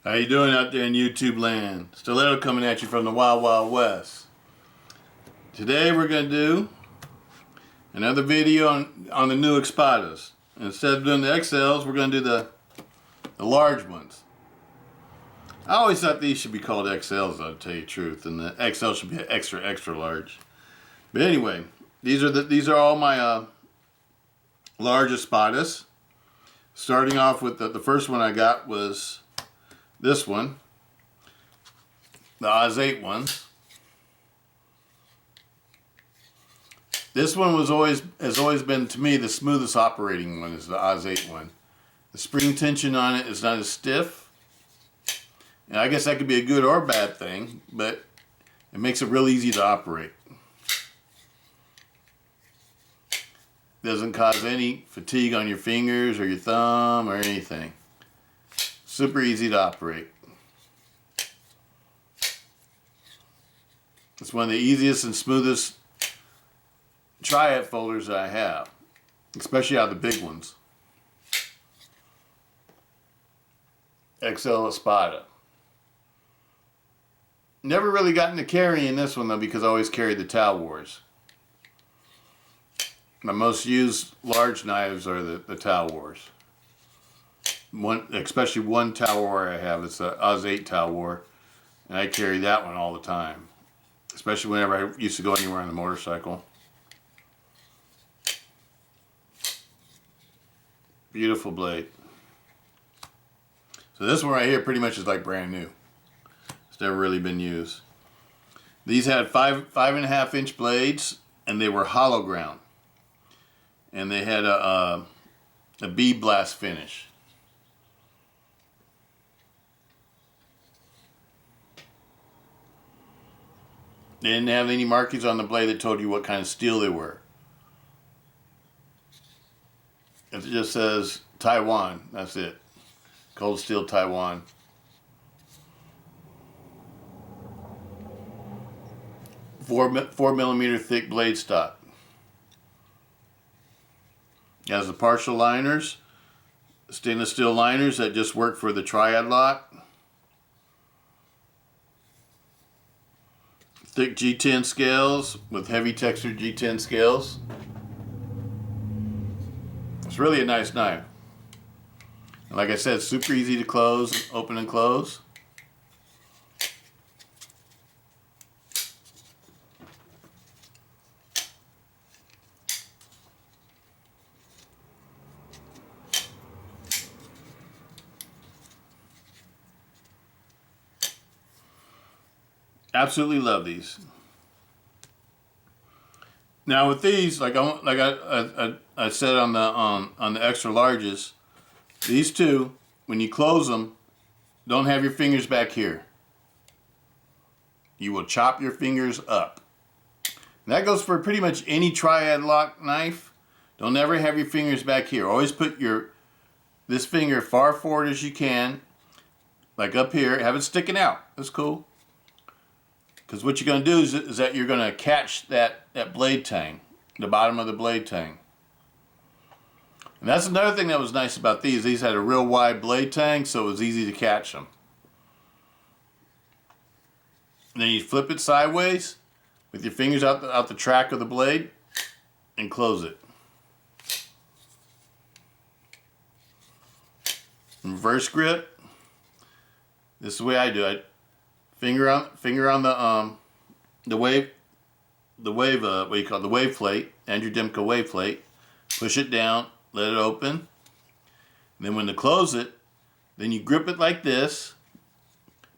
How you doing out there in YouTube land? Stiletto coming at you from the Wild Wild West. Today we're going to do another video on the new Espadas. Instead of doing the XLs, we're going to do the large ones. I always thought these should be called XLs, I'll tell you the truth, and the XL should be extra large. But anyway, these are all my large Espadas. Starting off with the first one I got was this one, the AUS 8 one. This one has always been, to me, the smoothest operating one is the AUS 8 one. The spring tension on it is not as stiff. And I guess that could be a good or bad thing, but it makes it real easy to operate. Doesn't cause any fatigue on your fingers or your thumb or anything. Super easy to operate. It's one of the easiest and smoothest triad folders that I have, especially out of the big ones. XL Espada. Never really got into carrying this one though, because I always carried the Tau Wars. My most used large knives are the Tau Wars. Especially one Tau War I have, it's the AUS 8 Tau War, and I carry that one all the time, especially whenever I used to go anywhere on the motorcycle. Beautiful blade. So this one right here pretty much is like brand new. It's never really been used. These had 5.5 inch blades, and they were hollow ground, and they had a bead blast finish. They didn't have any markings on the blade that told you what kind of steel they were. It just says Taiwan, that's it. Cold steel Taiwan. Four millimeter thick blade stock. It has the partial liners, stainless steel liners that just work for the triad lock. Thick G10 scales with heavy textured G10 scales. It's really a nice knife. And like I said, it's super easy to close, open and close. Absolutely love these. Now with these, like I said on the extra larges, these two, when you close them, don't have your fingers back here. You will chop your fingers up. And that goes for pretty much any triad lock knife. Don't ever have your fingers back here. Always put this finger far forward as you can, like up here. Have it sticking out. That's cool. Because what you're going to do is that you're going to catch that blade tang, the bottom of the blade tang. And that's another thing that was nice about these. These had a real wide blade tang, so it was easy to catch them. And then you flip it sideways with your fingers out the track of the blade and close it. Reverse grip. This is the way I do it. Finger on the wave what do you call it? The wave plate, Andrew Dimka wave plate. Push it down, let it open. And then when to close it, then you grip it like this,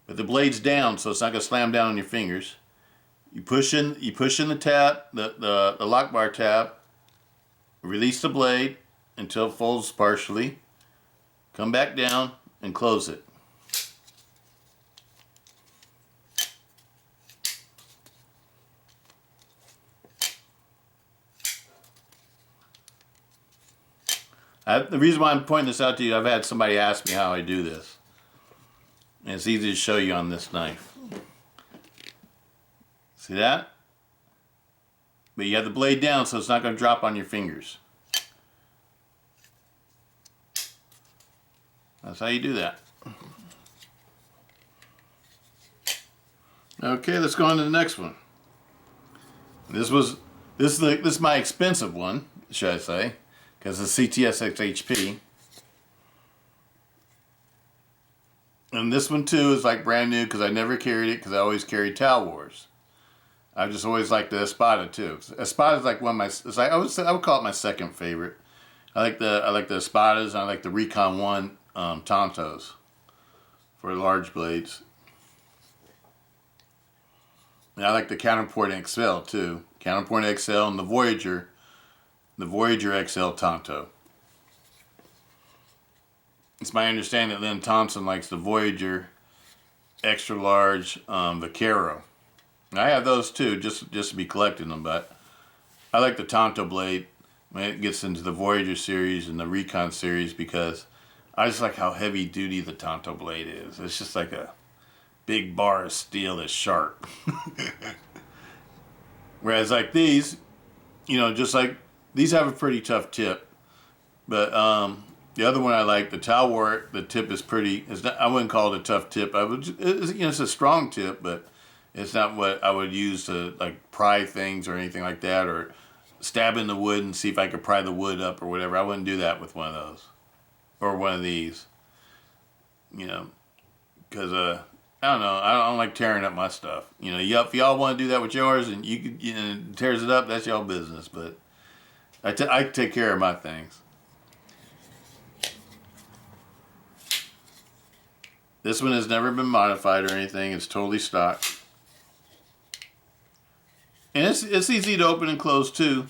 but the blade's down, so it's not gonna slam down on your fingers. You push in the tab, the lock bar tab. Release the blade until it folds partially. Come back down and close it. The reason why I'm pointing this out to you, I've had somebody ask me how I do this. And it's easy to show you on this knife. See that? But you have the blade down so it's not going to drop on your fingers. That's how you do that. Okay, let's go on to the next one. This is my expensive one, should I say, because it's CTS-XHP. And this one too is like brand new because I never carried it because I always carried Towel Wars. I just always liked the Espada too. Espada is like one of my. It's like I would call it my second favorite. I like the Espadas and I like the Recon 1 Tontos for large blades. And I like the Counterpoint XL too. Counterpoint XL and the Voyager XL Tonto. It's my understanding that Lynn Thompson likes the Voyager extra large Vaquero. I have those too, just to be collecting them, but I like the Tonto blade when it gets into the Voyager series and the Recon series because I just like how heavy duty the Tonto blade is. It's just like a big bar of steel that's sharp. Whereas like these, you know, just like these have a pretty tough tip, but the other one I like, the Towel War, the tip is pretty. It's not, I wouldn't call it a tough tip. It's a strong tip, but it's not what I would use to like pry things or anything like that, or stab in the wood and see if I could pry the wood up or whatever. I wouldn't do that with one of those or one of these, you know, because I don't know. I don't like tearing up my stuff. You know, if y'all want to do that with yours and it tears it up, that's y'all business. But I take care of my things. This one has never been modified or anything. It's totally stock. And it's easy to open and close too,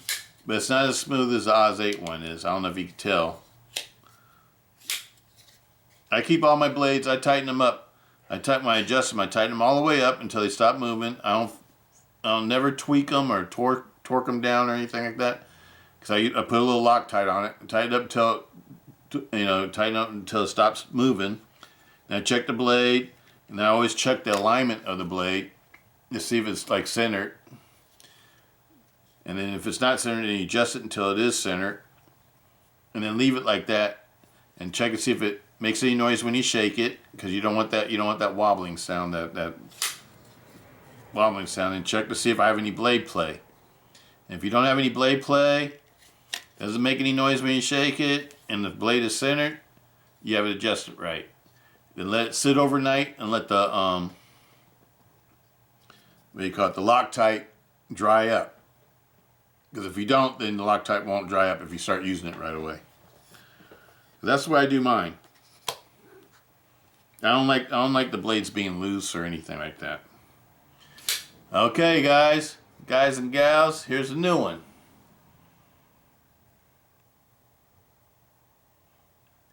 but it's not as smooth as the AUS 8 one is. I don't know if you can tell. I keep all my blades, I tighten them up. When I adjust them, I tighten them all the way up until they stop moving. I'll never tweak them or torque them down or anything like that. Because I put a little Loctite on it, tighten up until it stops moving. And I check the blade, and I always check the alignment of the blade to see if it's like centered. And then if it's not centered, then you adjust it until it is centered. And then leave it like that, and check and see if it makes any noise when you shake it, because you don't want that wobbling sound, that wobbling sound. And check to see if I have any blade play. And if you don't have any blade play, doesn't make any noise when you shake it, and the blade is centered, you have it adjusted right. Then let it sit overnight and let the the Loctite dry up. Because if you don't, then the Loctite won't dry up if you start using it right away. That's the way I do mine. I don't like the blades being loose or anything like that. Okay, guys and gals, here's a new one.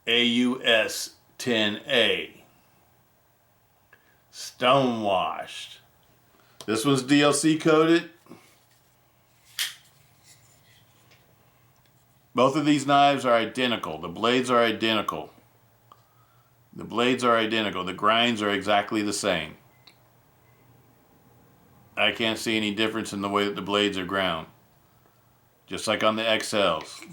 AUS 10A. Stonewashed. This one's DLC coded. Both of these knives are identical. The blades are identical. The blades are identical. The grinds are exactly the same. I can't see any difference in the way that the blades are ground. Just like on the XLs.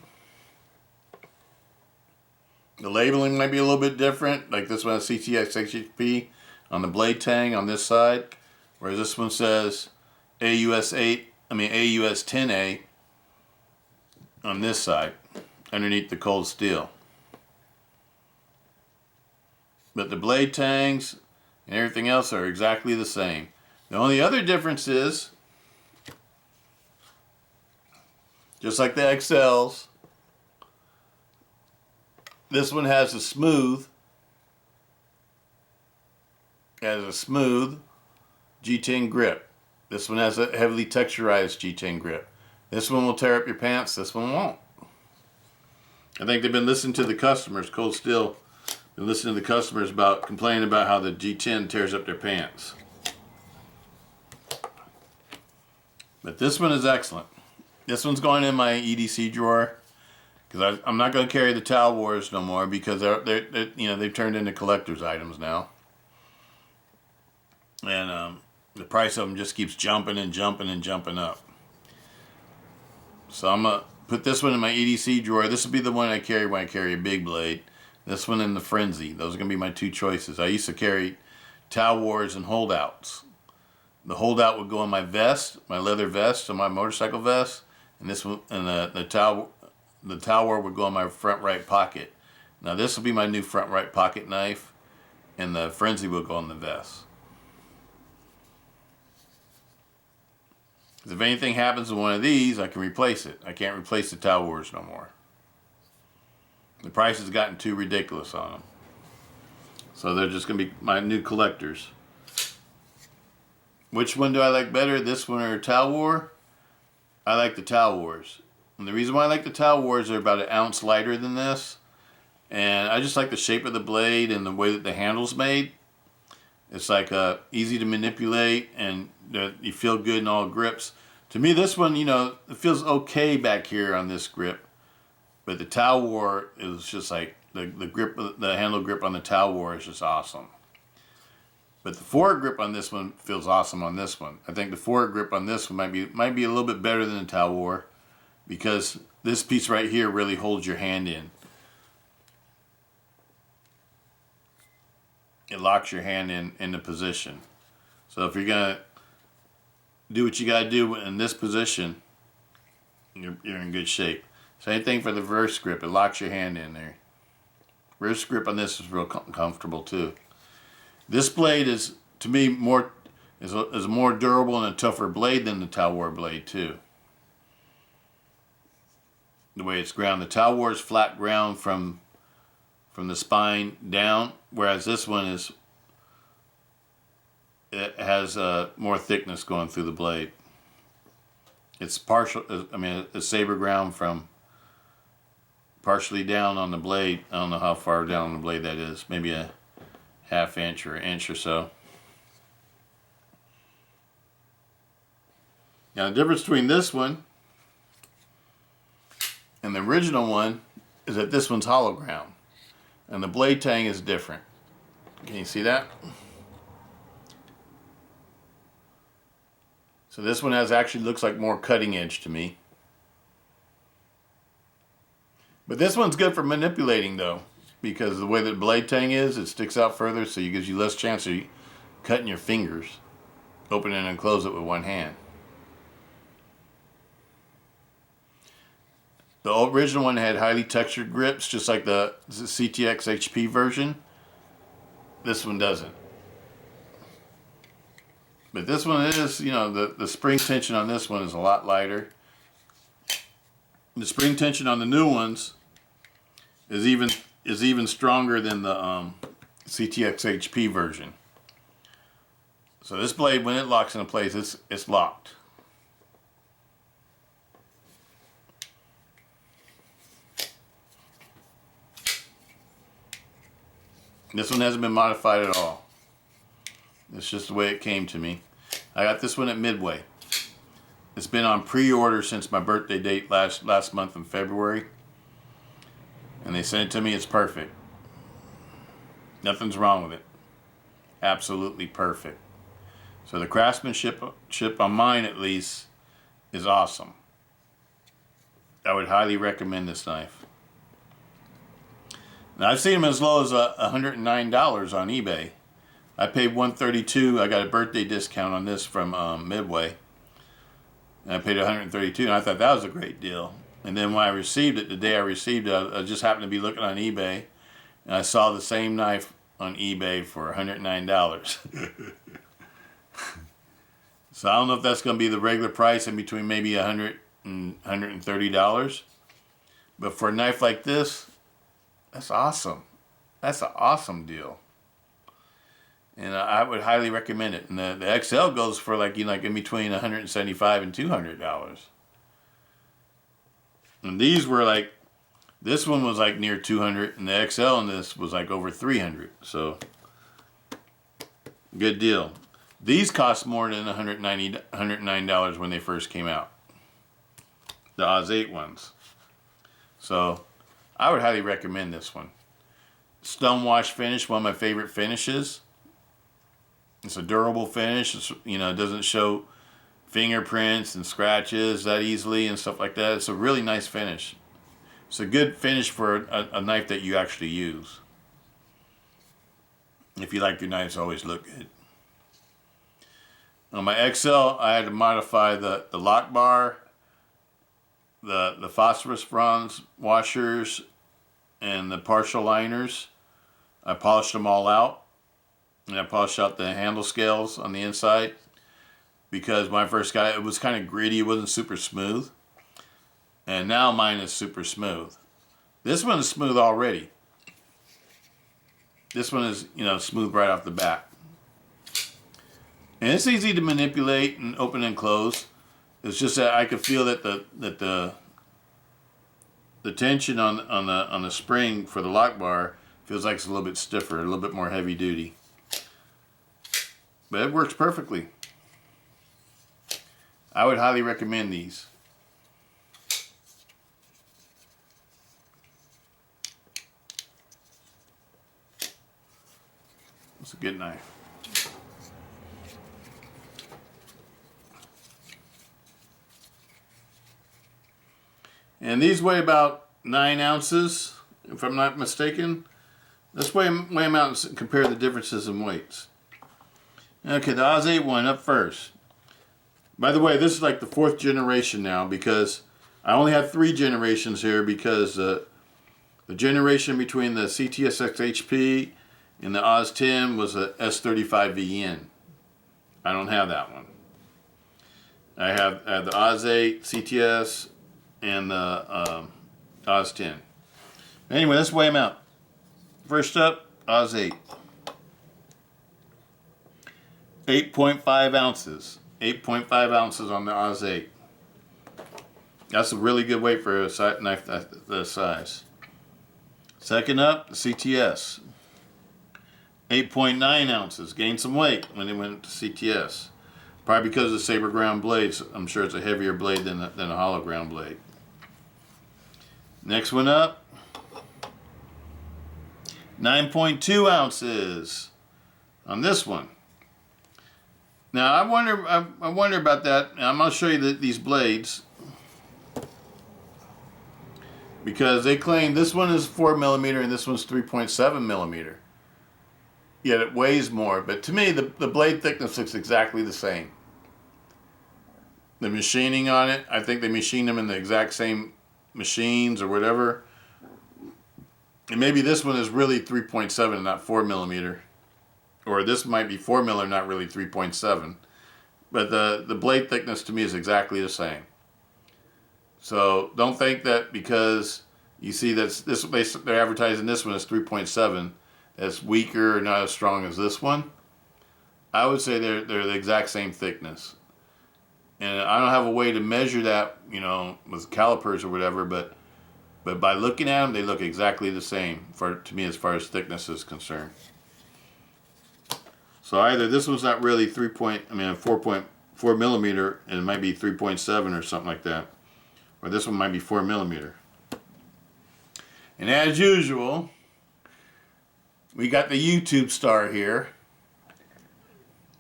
The labeling might be a little bit different. Like this one has CTS-XHP on the blade tang on this side. Whereas this one says AUS 10A on this side, underneath the cold steel. But the blade tangs and everything else are exactly the same. The only other difference is, just like the XLs, this one has a smooth G10 grip. This one has a heavily texturized G10 grip. This one will tear up your pants, this one won't. I think they've been listening to the customers, Cold Steel, been listening to the customers complaining about how the G10 tears up their pants. But this one is excellent. This one's going in my EDC drawer because I'm not going to carry the Towel Wars no more because they've turned into collector's items now. And the price of them just keeps jumping and jumping and jumping up. So I'm going to put this one in my EDC drawer. This will be the one I carry when I carry a big blade. This one and the Frenzy. Those are going to be my two choices. I used to carry Towel Wars and Holdouts. The holdout would go on my vest, my leather vest, on my motorcycle vest, and this one, and the towel would go in my front right pocket. Now this will be my new front right pocket knife, and the frenzy will go on the vest. If anything happens to one of these, I can replace it. I can't replace the Towel Wars no more. The price has gotten too ridiculous on them. So they're just going to be my new collectors. Which one do I like better, this one or Towel War? I like the Towel Wars. And the reason why I like the Towel Wars, they're about an ounce lighter than this. And I just like the shape of the blade and the way that the handle's made. It's like easy to manipulate, and you feel good in all grips. To me, this one, you know, it feels okay back here on this grip. But the Towel War is just like, the grip, the handle grip on the Towel War is just awesome. But the forward grip on this one feels awesome on this one. I think the forward grip on this one might be a little bit better than the Towel War, because this piece right here really holds your hand in. It locks your hand into position. So if you're gonna do what you gotta do in this position, you're in good shape. Same thing for the reverse grip. It locks your hand in there. Reverse grip on this is real comfortable too. This blade is, to me, is a more durable and a tougher blade than the Towel War blade too. The way it's ground, the Towel War is flat ground from the spine down, whereas this one it has more thickness going through the blade. It's it's saber ground from partially down on the blade. I don't know how far down on the blade that is, maybe a half inch or an inch or so. Now the difference between this one and the original one is that this one's hollow ground. And the blade tang is different. Can you see that? So this one actually looks like more cutting edge to me. But this one's good for manipulating though, because the way that blade tang is, it sticks out further, so it gives you less chance of cutting your fingers. Open it and close it with one hand. The original one had highly textured grips, just like the CTS-XHP version. This one doesn't. But this one is, you know, the spring tension on this one is a lot lighter. The spring tension on the new ones is even stronger than the CTS-XHP version. So this blade, when it locks into place, it's locked. This one hasn't been modified at all. It's just the way it came to me. I got this one at Midway. It's been on pre-order since my birthday date last month in February. And they sent it to me. It's perfect. Nothing's wrong with it. Absolutely perfect. So the craftsmanship on mine, at least, is awesome. I would highly recommend this knife. Now I've seen them as low as $109 on eBay. I paid $132. I got a birthday discount on this from Midway. And I paid $132, and I thought that was a great deal. And then when I received it, the day I received it, I just happened to be looking on eBay, and I saw the same knife on eBay for $109. So I don't know if that's going to be the regular price, in between maybe $100 and $130. But for a knife like this, that's awesome. That's an awesome deal. And I would highly recommend it. And the XL goes for like in between $175 and $200. And these were like, this one was like near $200, and the XL in this was like over $300. So good deal. These cost more than $109 when they first came out. The AUS 8 ones. So I would highly recommend this one. Stonewash finish, one of my favorite finishes. It's a durable finish. It's, you know, it doesn't show fingerprints and scratches that easily and stuff like that. It's a really nice finish. It's a good finish for a knife that you actually use. If you like your knives to always look good. On my XL, I had to modify the lock bar, the phosphorus bronze washers, and the partial liners. I polished them all out, and I polished out the handle scales on the inside because when I first got it, it was kind of gritty. It wasn't super smooth, and now mine is super smooth. This one is smooth already. This one is, smooth right off the bat. And it's easy to manipulate and open and close. It's just that I could feel that the tension on the spring for the lock bar feels like it's a little bit stiffer, a little bit more heavy duty. But it works perfectly. I would highly recommend these. It's a good knife. And these weigh about 9 ounces, if I'm not mistaken. Let's weigh them out and compare the differences in weights. Okay, the AUS 8 one up first. By the way, this is like the 4th generation now because I only have 3 generations here because the generation between the CTS-XHP and the AUS 10 was a S35VN. I don't have that one. I have the AUS 8, CTS, and the AUS 10. Anyway, let's weigh them out. First up, AUS 8. 8.5 ounces. 8.5 ounces on the AUS 8. That's a really good weight for a knife that size. Second up, the CTS. 8.9 ounces. Gained some weight when it went to CTS. Probably because of the saber ground blades. I'm sure it's a heavier blade than a hollow ground blade. Next one up, 9.2 ounces on this one. Now I wonder about that. I'm going to show you these blades because they claim this one is 4mm and this one's 3.7mm. Yet it weighs more, but to me the blade thickness looks exactly the same. The machining on it, I think they machined them in the exact same machines or whatever. And maybe this one is really 3.7 and not 4mm. Or this might be 4mm, not really 3.7. But the blade thickness to me is exactly the same. So don't think that because you see that they're advertising this one as 3.7, that's weaker or not as strong as this one. I would say they're the exact same thickness. And I don't have a way to measure that, with calipers or whatever, but by looking at them, they look exactly the same to me as far as thickness is concerned. So either this one's not really 4.4mm, and it might be 3.7 or something like that, or this one might be 4mm. And as usual, we got the YouTube star here,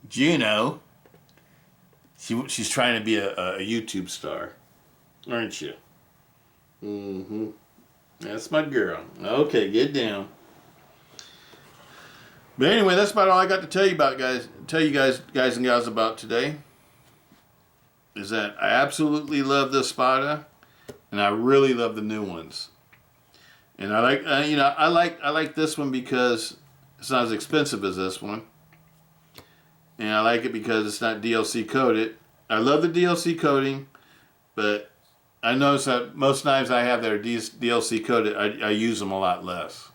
Juno. She's trying to be a YouTube star, aren't you? Mm-hmm. That's my girl. Okay, get down. But anyway, that's about all I got to tell you guys and gals about today. Is that I absolutely love the Espada, and I really love the new ones. And I like this one because it's not as expensive as this one. And I like it because it's not DLC coated. I love the DLC coating, but I notice that most knives I have that are DLC coated, I use them a lot less.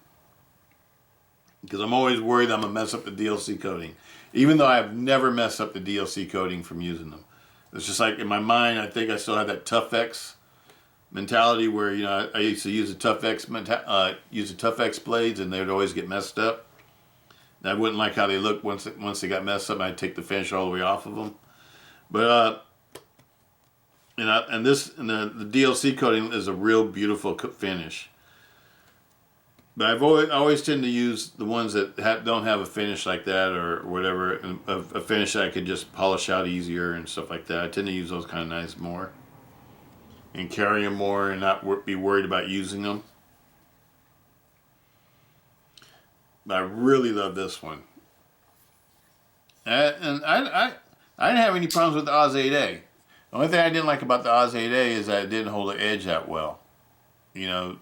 Because I'm always worried I'm going to mess up the DLC coating. Even though I've never messed up the DLC coating from using them. It's just like in my mind, I think I still have that Tough X mentality where, I used to use the Tough X blades and they would always get messed up. I wouldn't like how they looked once they got messed up. I'd take the finish all the way off of them. But the DLC coating is a real beautiful finish. But I always tend to use the ones that don't have a finish like that or whatever, a finish that I could just polish out easier and stuff like that. I tend to use those kind of knives more and carry them more and not be worried about using them. But I really love this one. And I I didn't have any problems with the AUS 8A. The only thing I didn't like about the AUS 8A is that it didn't hold the edge that well. You know,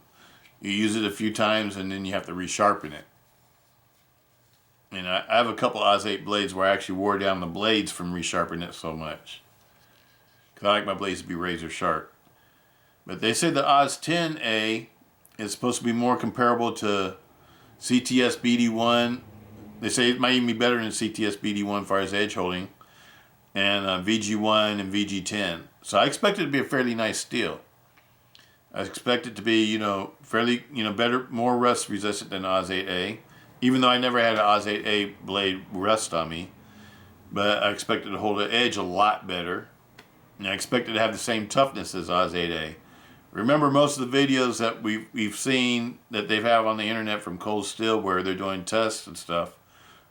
you use it a few times and then you have to resharpen it. And I have a couple AUS 8 blades where I actually wore down the blades from resharpening it so much. Because I like my blades to be razor sharp. But they say the AUS 10A is supposed to be more comparable to CTS-BD1. They say it might even be better than CTS-BD1 as far as edge holding. And VG1 and VG10. So I expect it to be a fairly nice steel. I expect it to be, you know, fairly, you know, better, more rust resistant than AUS 8A. Even though I never had an AUS 8A blade rust on me. But I expect it to hold the edge a lot better. And I expect it to have the same toughness as AUS 8A. Remember, most of the videos that we've seen that they've have on the internet from Cold Steel where they're doing tests and stuff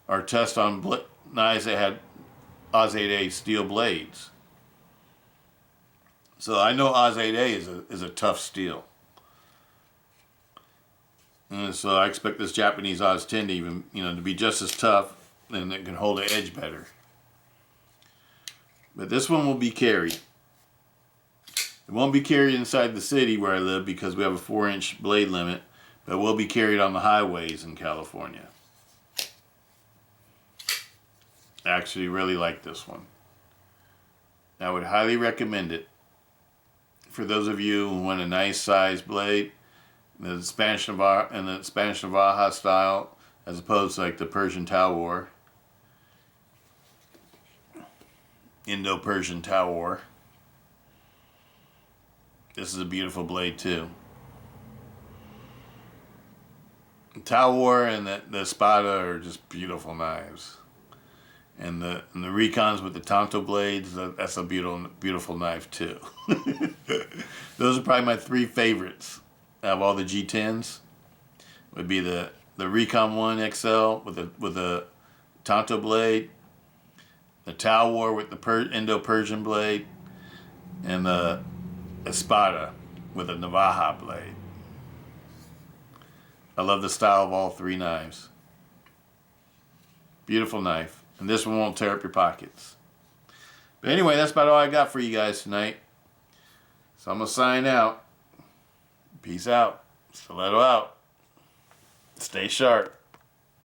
are tests on knives that had AUS 8A steel blades. So I know AUS 8A is a tough steel. And so I expect this Japanese AUS 10 to even, you know, to be just as tough and it can hold the edge better. But this one will be carried. It won't be carried inside the city where I live because we have a 4-inch blade limit, but it will be carried on the highways in California. I actually really like this one. I would highly recommend it for those of you who want a nice size blade, the Spanish Navaja style, as opposed to like the Persian Tawar, Indo-Persian Tawar. This is a beautiful blade too. The Tawar and the Espada are just beautiful knives. And the Recons with the Tanto blades, that's a beautiful knife too. Those are probably my 3 favorites out of all the G10s. Would be the Recon 1 XL with the Tanto blade, the Tawar with the Indo-Persian blade, and the Espada with a Navaja blade. I love the style of all 3 knives. Beautiful knife. And this one won't tear up your pockets. But anyway, that's about all I got for you guys tonight. So I'm going to sign out. Peace out. Stiletto out. Stay sharp.